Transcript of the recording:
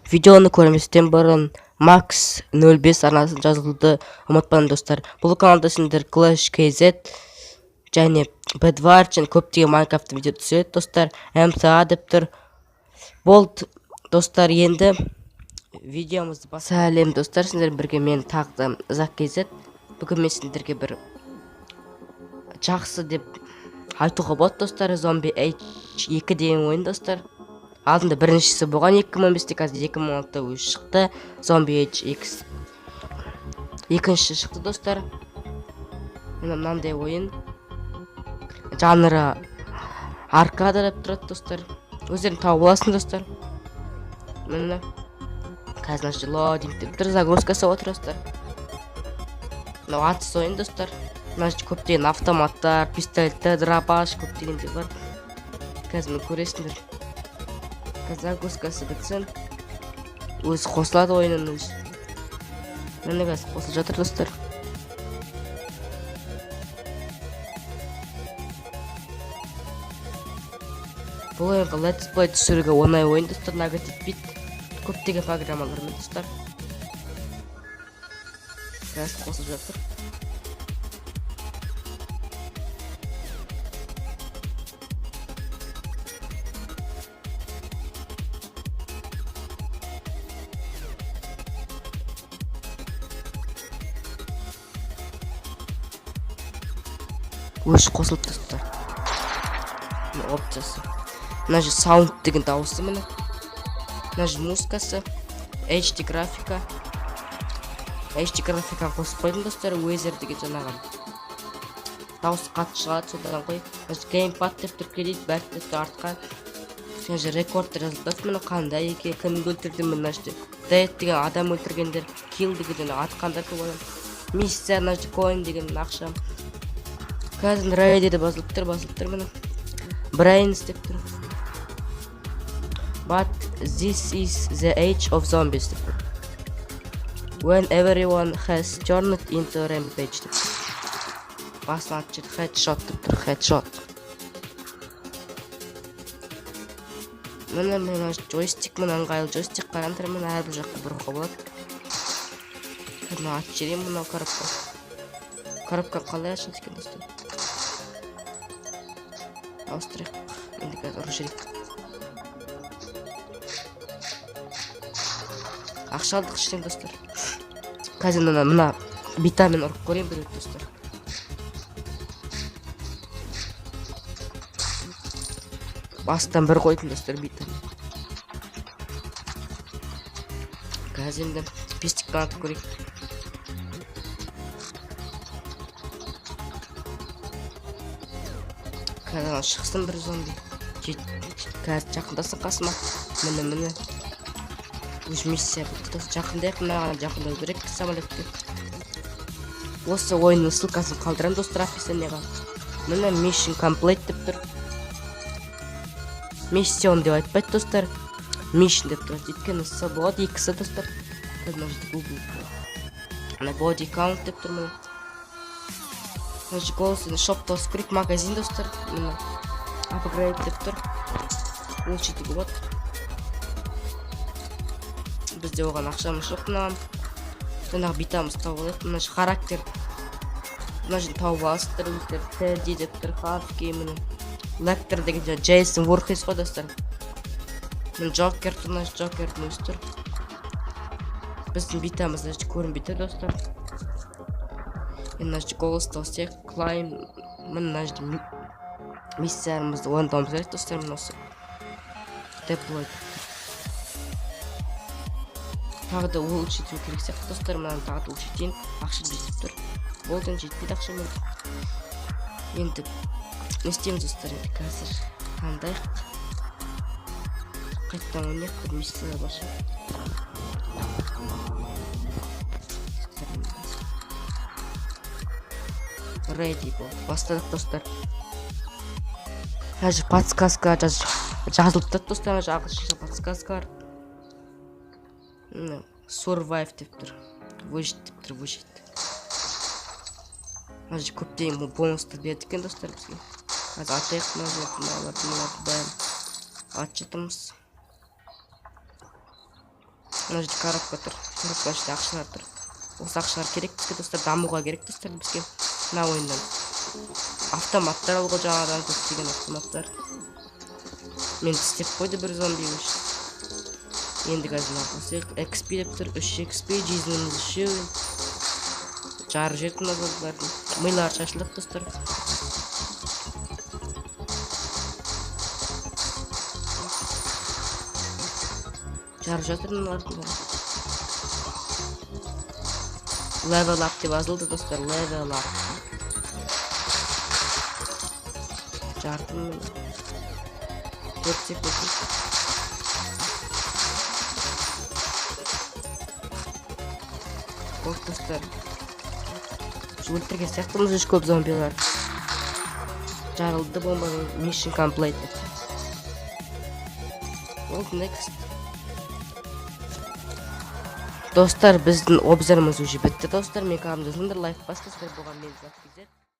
Видеоны көрместен бұрын Max 05 арнасын жазылуды ұмытпаңдар достар. Бұл каналда сендер Clash KZ және Bedwars және көптеген Minecraft видео түседі достар. MTA деп тұр. Болды достар, енді видеомызды сәлем достар, сендер бірге мен тағдым Zak KZ. Бүгін мен сендерге бір жақсы деп айтуға болады достар. Zombie Age 2 деген ойын достар. Алдында біріншісі болған 2015-те, қазір 2016-та өзі шықты. Zombie Age X екінші шықты достар. Мынандай ойын. Жанры аркада деп тұрады достар. Өздерін тауып аласың достар. Міне қазір лоадинг деп тұр, загрузкасы отыр достар. Мынау атыс ойын достар. Мына көптеген автоматтар, пистолеттер, драбаш көптегенде бар. Қазір мен көресіңдер. Загрузкасы бітсін, өзі қосылады ойынын өзі. Міне қазір қосылып жатыр достар. Бұл ойынға Let's Play түсіруге оңай ойын достар. Negative Beat көптеген программалармен достар. Қазір қосылып жатыр. Өш қосылып достар. Опциясы. Мына же саунд деген дауысы міне. Мына же музыкасы. HD графика. HD графиканы қосып қойдым достар. Weather деген жаңағы дауысы қатты шығады, содан қой. Мына же геймпад деп тұр келейді, бәрі артқан. Мына же рекордтар жазылып тұр. Міне қандай екен, кімді өлтірдім, мына же dead деген адам өлтіргендер, kill деген атқандар көп адам. Миссия, мына же coin деген ақша. Қазір рейді де басылып тұр, міне. Brains деп тұр. But this is the age of zombies деп тұр. When everyone has turned into rampage деп тұр. Басын атып жеді, headshot деп тұр, headshot. Міне джойстик, міне ыңғайлы джойстик қараңдар, міне әрбір жаққа бұруға болады. Міне атып жерем, міне коробка. Коробка қалай ашылды екен достар? Ауыстырайық. Енді қазір ұры жүрейік. Ақша алдық іштен достар. Қазір мына битамен ұрып көрейін бір өт достар. Бастан бір қойдым достар битамен. Қазір енді пестикті атып көрейік. Қазір шықсын бір зомби. Қазір жақындасын қасыма. Міне. Өз миссия бұқты. Жақындайық, мынаған жақындау керек самолетке. Осы ойынның ссылкасын қалдырам достар описанияға. Міне mission complete деп тұр. Mission деп айтпайды достар. Mission деп тұрады. Өйткені сы болады, екісі достар. Қазір мына Google. Мына body count деп тұр міне. Мына голосын шопта осы көрейік, магазин достар. Міне upgrade деп тұр. Улучшить болады. Бізде оған ақшамыз жоқ мынаған. Жаңағы битамыз тауып алайық. Мына характер. Мына жерін тауып аласыздар өздер. Тедди деп тұр, хавки міне. Лектор деген жаңағы Джейсон Voorhees қой достар. Міне Джокер тұр, мына Джокердің өзі тұр. Біздің битамыз көрінбейді достар. Мына голос тауысайық. Клайм. Мына миссиярымызды орындауымыз керек достар. Мына осы деплойд. Тағы да улучшить керек сияқты достар. Мынаны тағы да улучшитейін. Ақша жетіп тұр. Болдың жетпейді ақшамен. Енді не істейміз достар, енді қазір қандайық. Қайттан ойнайық, бір миссия башы. Ready бол. Бастадық достар. Қазір подсказка жазылып тұр достар. Ағылшынша подсказка. Survive деп тұр. Выжить деп тұр, выжить. Қазір көптеген бонустар берді екен достар бізге. Қазір атайық мыналарды бәрін ат жатырмыз. Мына жерде коробка тұр. Коробка ішінде ақшалар тұр. Осы ақшалар керек бізге достар, дамуға керек достар бізге. Мына ойыннан автоматтар алуға, жаңадан көптеген автоматтар. Мен істеп қойды бір зомби өш. Енді қазір қосайық. XP деп тұр, 3 XP, жизніміз 3. Жарып жеттім азалдылардың. Милар шашылып достар. Жарып жатыр мыналардың. Level up деп жазылды достар, level up. Жартым мен. 4 секунд. Ол достар. Өлтірген сияқтымыз үш көп зомбилар. Жарылды бомбаның mission complete. Ол next. Достар, біздің обзорымыз уже бітті достар. Мен каналымды лайк басыңыздар, бұған мен